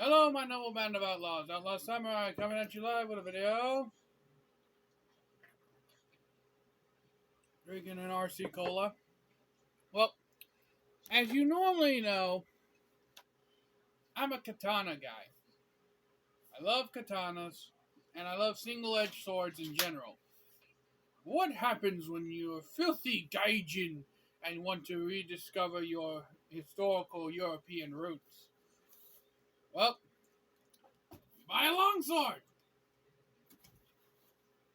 Hello, my noble band of outlaws. Outlaw Samurai coming at you live with a video. Drinking an RC Cola. Well, as you normally know, I'm a katana guy. I love katanas, and I love single-edged swords in general. What happens when you're filthy gaijin and want to rediscover your historical European roots? Well, buy a longsword!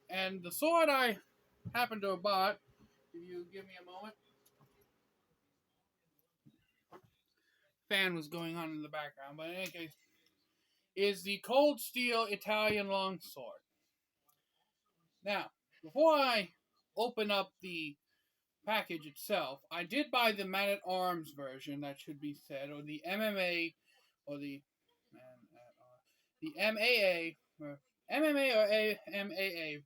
And the sword I happen to have bought, if you give me a moment, fan was going on in the background, but in any case, is the cold steel Italian longsword. Now, before I open up the package itself, I did buy the Man at Arms version, that should be said, or the MMA, or the MAA, or MMA or AMAA.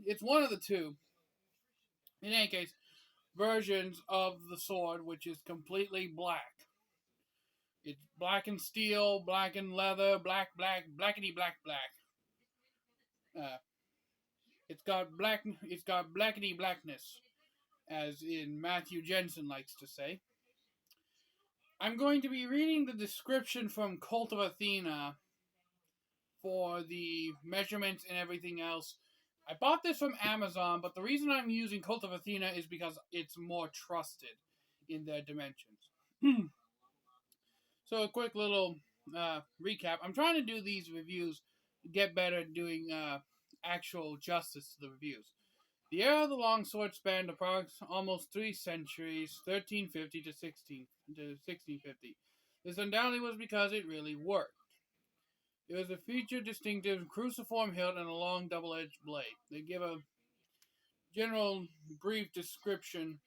It's one of the two. In any case, versions of the sword, which is completely black. It's black and steel, black and leather, blackety black. Uh, it's got blackety blackness, as in Matthew Jensen likes to say. I'm going to be reading the description from Cult of Athena for the measurements and everything else. I bought this from Amazon, but the reason I'm using Cult of Athena is because it's more trusted in their dimensions. So a quick little recap. I'm trying to do these reviews, get better at doing actual justice to the reviews. The era of the longsword spanned almost 3 centuries, 1350 to 1650. This undoubtedly was because it really worked. It was a feature distinctive cruciform hilt and a long double-edged blade. They give a general brief description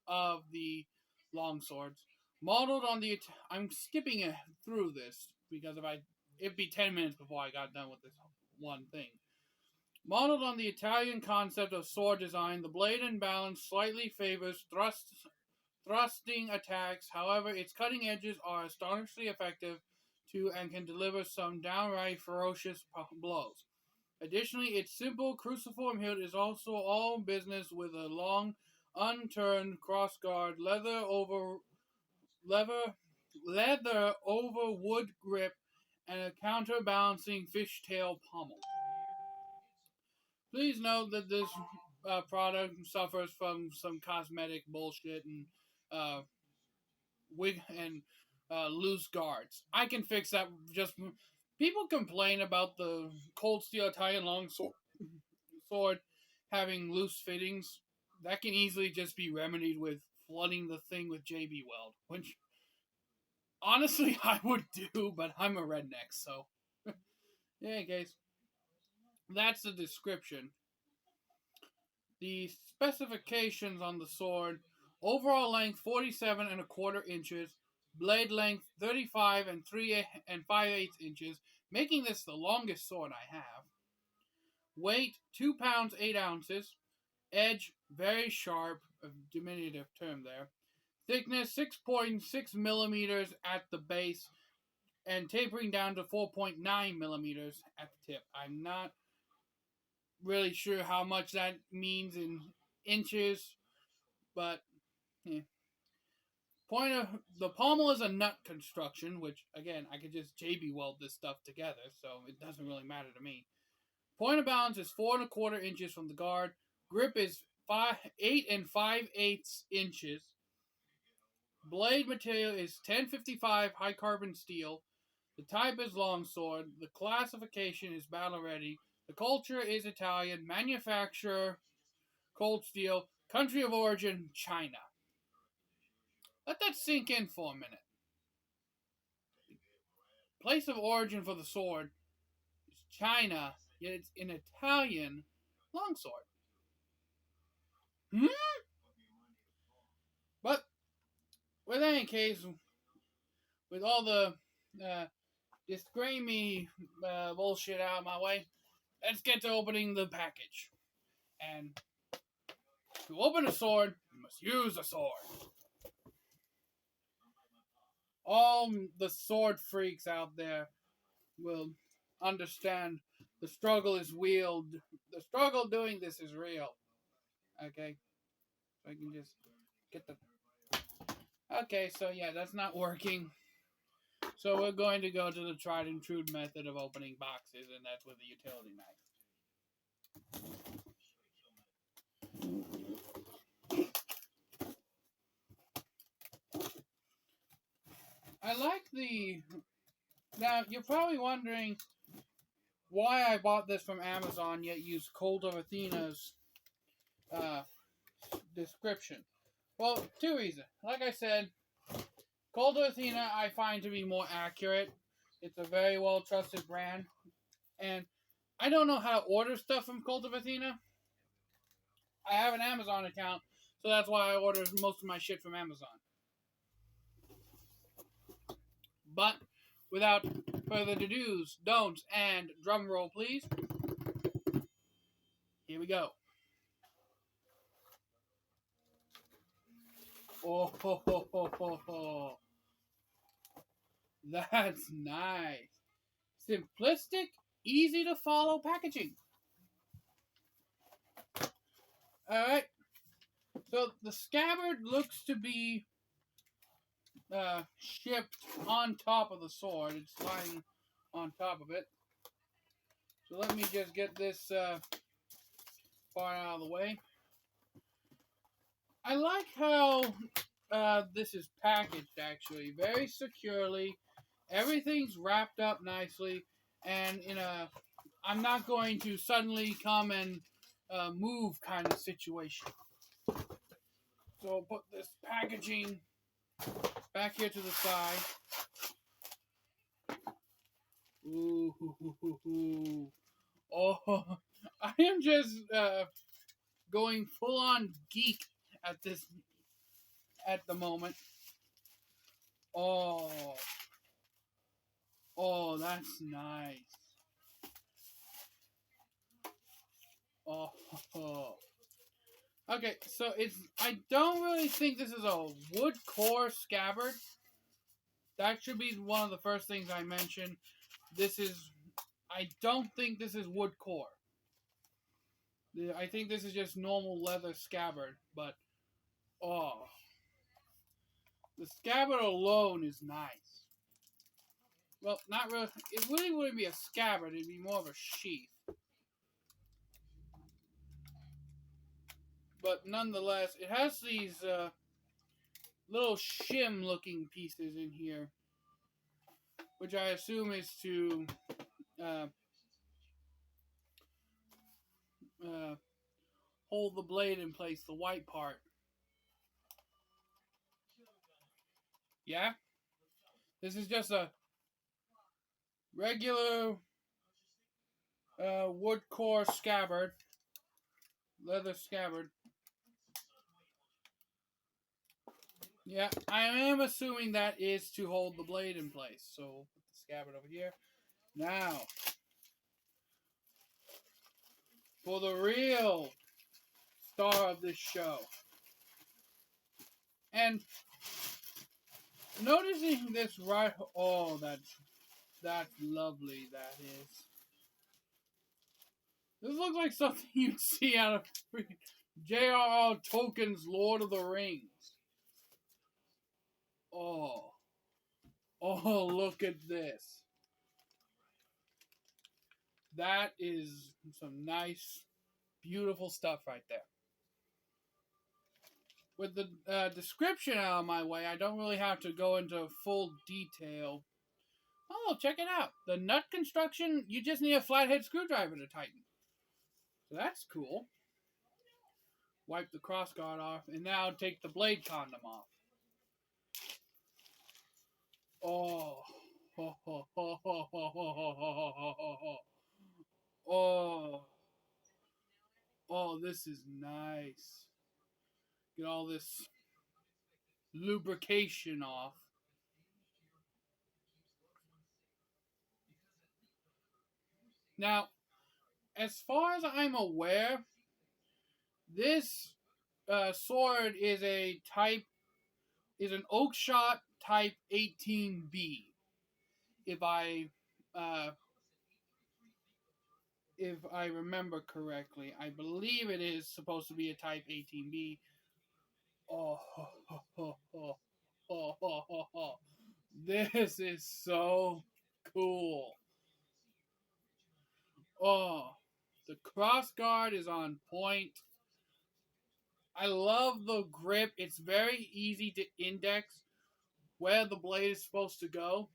of the longswords. Modeled on the... I'm skipping through this because it'd be 10 minutes before I got done with this one thing. Modeled on the Italian concept of sword design, the blade and balance slightly favors thrusting attacks. However, its cutting edges are astonishingly effective too and can deliver some downright ferocious blows. Additionally, its simple cruciform hilt is also all business with a long, unturned crossguard, leather over wood grip, and a counterbalancing fishtail pommel. Please note that this product suffers from some cosmetic bullshit and wig and loose guards. I can fix that. Just people complain about the cold steel Italian sword having loose fittings. That can easily just be remedied with flooding the thing with JB Weld, which honestly I would do, but I'm a redneck, so in any case, that's the description. The specifications on the sword: overall length 47 and a quarter inches, blade length 35 and 5/8 inches, making this the longest sword I have. Weight 2 pounds 8 ounces. Edge very sharp, a diminutive term there. Thickness 6.6 millimeters at the base and tapering down to 4.9 millimeters at the tip. I'm not really sure how much that means in inches, but yeah. The pommel is a nut construction, which again I could just JB weld this stuff together, so it doesn't really matter to me. Point of balance is 4 1/4 inches from the guard. Grip is 8 5/8 inches. Blade material is 1055 high carbon steel. The type is longsword. The classification is battle ready. The culture is Italian. Manufacturer, cold steel. Country of origin, China. Let that sink in for a minute. Place of origin for the sword is China, yet it's an Italian longsword. But, with any case, with all the disclaimy bullshit out of my way, let's get to opening the package. And to open a sword, you must use a sword. All the sword freaks out there will understand the struggle is real. The struggle doing this is real. Okay, so I can just get the. Okay, so yeah, that's not working. So we're going to go to the tried and true method of opening boxes, and that's with a utility knife. I like the. Now, you're probably wondering why I bought this from Amazon, yet used Cold of Athena's uh, description. Well, two reasons. Like I said, Cold of Athena I find to be more accurate. It's a very well trusted brand. And I don't know how to order stuff from Cold of Athena. I have an Amazon account, so that's why I order most of my shit from Amazon. But without further do's, don'ts, and drum roll, please. Here we go. Oh, ho, ho, ho, ho, ho. That's nice. Simplistic, easy to follow packaging. Alright. So the scabbard looks to be shipped on top of the sword. It's lying on top of it. So let me just get this part out of the way. I like how this is packaged, actually, very securely. Everything's wrapped up nicely, and in a I'm not going to suddenly come and move kind of situation. So I'll put this packaging back here to the side. Ooh, hoo, hoo, hoo, hoo. Oh, I am just going full on geek at the moment. Oh, that's nice. Oh, okay. So I don't really think this is a wood core scabbard. That should be one of the first things I mention. I don't think this is wood core. I think this is just normal leather scabbard, but oh, the scabbard alone is nice. Well, not really. It really wouldn't be a scabbard. It'd be more of a sheath. But nonetheless, it has these little shim-looking pieces in here, which I assume is to uh, hold the blade in place, the white part. Yeah? This is just a regular wood core scabbard, leather scabbard. Yeah, I am assuming that is to hold the blade in place. So we'll put the scabbard over here. Now, for the real star of this show. And noticing this right, oh, that's lovely. That is. This looks like something you'd see out of J.R.R. Tolkien's Lord of the Rings. Oh, look at this. That is some nice, beautiful stuff right there. With the description out of my way, I don't really have to go into full detail. Oh, check it out. The nut construction, you just need a flathead screwdriver to tighten. So that's cool. Wipe the crossguard off, and now take the blade condom off. Oh. Oh, this is nice. Get all this lubrication off. Now, as far as I'm aware, this sword is an oak shot type 18B. Uh, if I remember correctly, I believe it is supposed to be a type 18B. Oh, this is so cool. Oh, the crossguard is on point. I love the grip. It's very easy to index where the blade is supposed to go.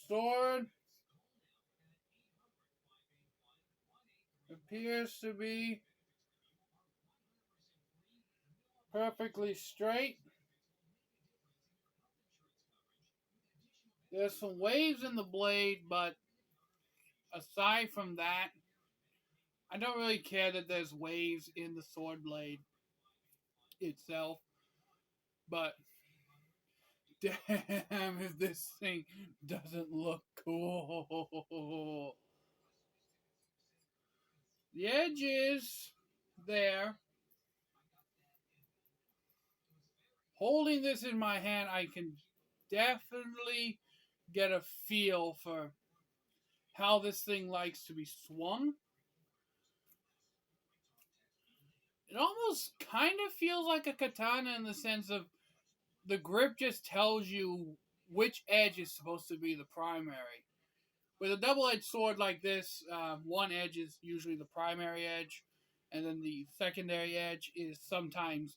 Sword appears to be perfectly straight. There's some waves in the blade, but aside from that, I don't really care that there's waves in the sword blade itself. But damn, if this thing doesn't look cool. The edge is there. Holding this in my hand, I can definitely get a feel for how this thing likes to be swung. It almost kind of feels like a katana in the sense of the grip just tells you which edge is supposed to be the primary. With a double-edged sword like this, one edge is usually the primary edge, and then the secondary edge is sometimes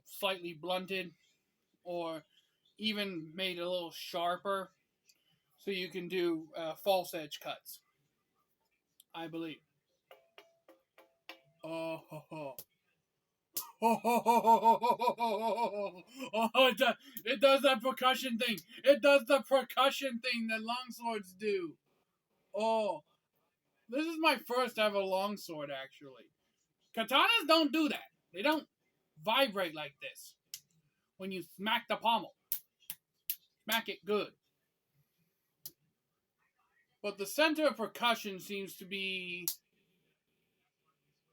slightly blunted or even made a little sharper, so you can do false edge cuts, I believe. Oh, ho, ho. Oh, it does that percussion thing. It does the percussion thing that longswords do. Oh, this is my first ever longsword, actually. Katanas don't do that. They don't vibrate like this when you smack the pommel. Smack it good. But the center of percussion seems to be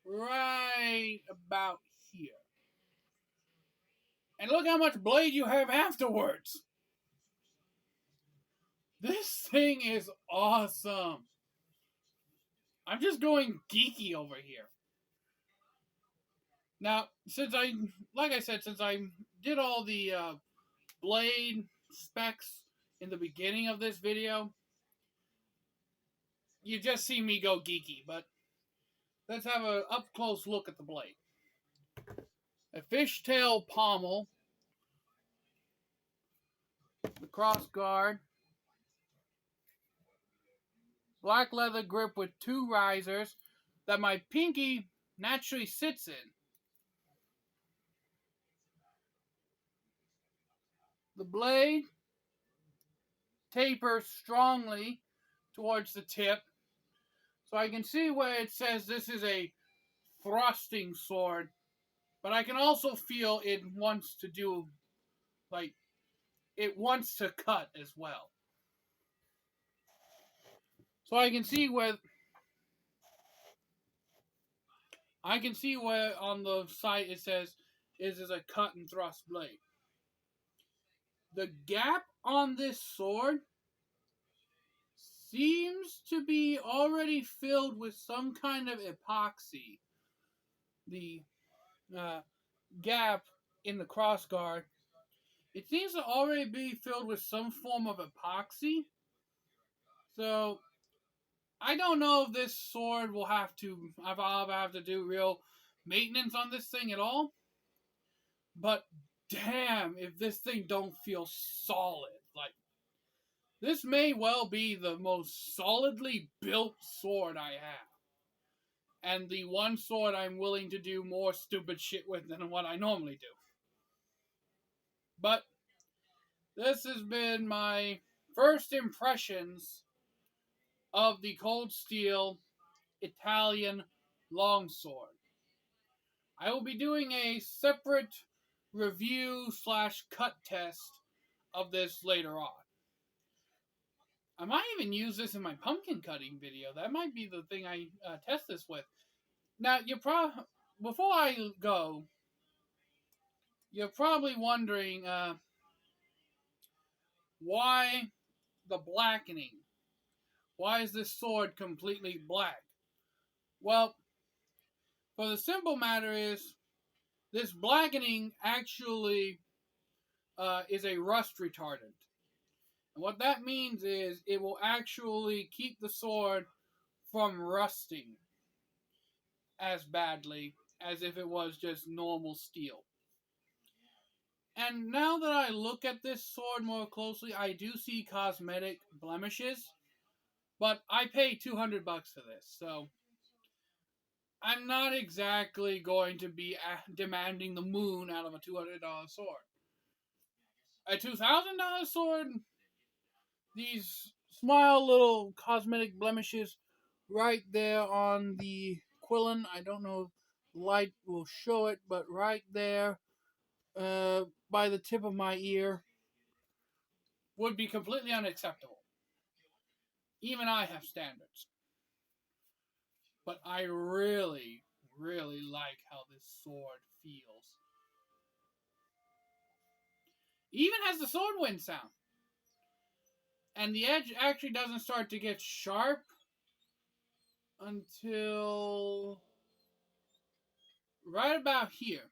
right about here. And look how much blade you have afterwards. This thing is awesome. I'm just going geeky over here. Now, since I did all the blade specs in the beginning of this video, you just see me go geeky, but let's have an up-close look at the blade. A fishtail pommel, the cross guard, black leather grip with two risers that my pinky naturally sits in. The blade tapers strongly towards the tip, so I can see where it says this is a thrusting sword, but I can also feel it wants to do, like, it wants to cut as well. So I can see where on the side it says is a cut and thrust blade. The gap on this sword seems to be already filled with some kind of epoxy. The gap in the crossguard, it seems to already be filled with some form of epoxy. So I don't know if this sword will have to, I'll have to do real maintenance on this thing at all. But damn, if this thing don't feel solid. Like, this may well be the most solidly built sword I have. And the one sword I'm willing to do more stupid shit with than what I normally do. But this has been my first impressions of the Cold Steel Italian longsword. I will be doing a separate review / cut test of this later on. I might even use this in my pumpkin cutting video. That might be the thing I test this with. Now, before I go, you're probably wondering why the blackening? Why is this sword completely black? Well, for the simple matter is, this blackening actually is a rust retardant. And what that means is it will actually keep the sword from rusting as badly as if it was just normal steel. And now that I look at this sword more closely, I do see cosmetic blemishes, but I paid $200 for this, so I'm not exactly going to be demanding the moon out of a $200 sword. A $2,000 sword, these small little cosmetic blemishes right there on the quillon. I don't know if light will show it, but right there by the tip of my ear would be completely unacceptable. Even I have standards. But I really, really like how this sword feels. Even has the sword wind sound. And the edge actually doesn't start to get sharp until right about here.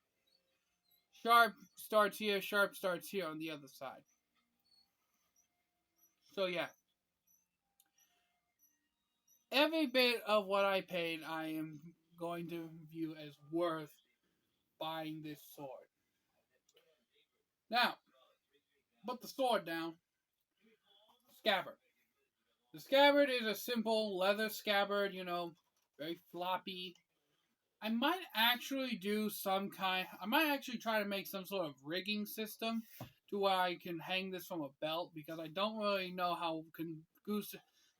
Sharp starts here, sharp starts here on the other side. So yeah. Every bit of what I paid, I am going to view as worth buying this sword. Now, put the sword down. Scabbard. The scabbard is a simple leather scabbard, very floppy. I might actually I might actually try to make some sort of rigging system to where I can hang this from a belt because I don't really know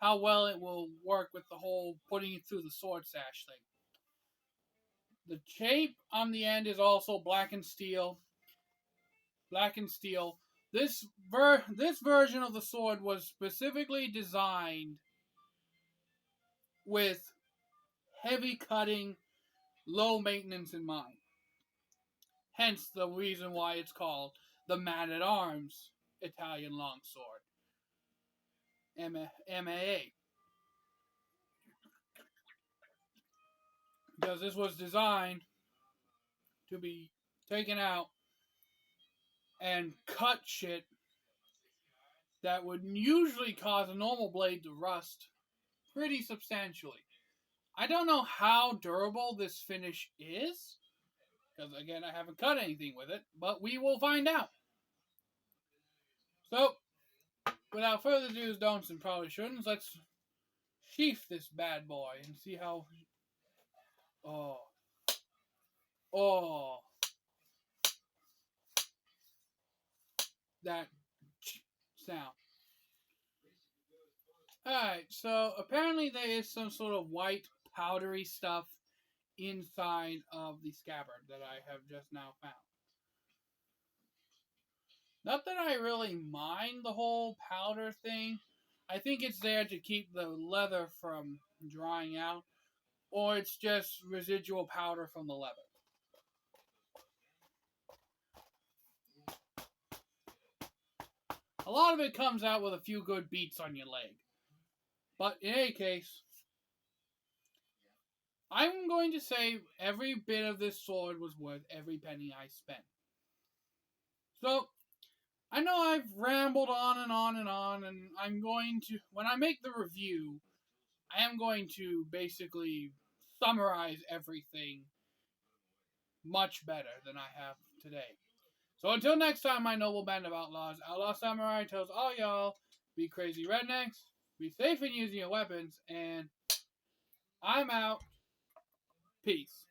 how well it will work with the whole putting it through the sword sash thing. The shape on the end is also black and steel. Black and steel. This version of the sword was specifically designed with heavy cutting, low maintenance in mind. Hence the reason why it's called the Man at Arms Italian Longsword. MAA. Because this was designed to be taken out and cut shit that would usually cause a normal blade to rust pretty substantially. I don't know how durable this finish is, because again, I haven't cut anything with it, but we will find out. So, without further ado, don'ts and probably shouldn't, let's sheath this bad boy and see how. Oh. Oh. That sound. Alright, so apparently there is some sort of white powdery stuff inside of the scabbard that I have just now found. Not that I really mind the whole powder thing. I think it's there to keep the leather from drying out, or it's just residual powder from the leather. A lot of it comes out with a few good beats on your leg. But in any case, I'm going to say every bit of this sword was worth every penny I spent. So, I know I've rambled on and on and on, and I'm going to, when I make the review, I am going to basically summarize everything much better than I have today. So until next time, my noble band of outlaws, Outlaw Samurai tells all y'all, be crazy rednecks, be safe in using your weapons, and I'm out. Peace.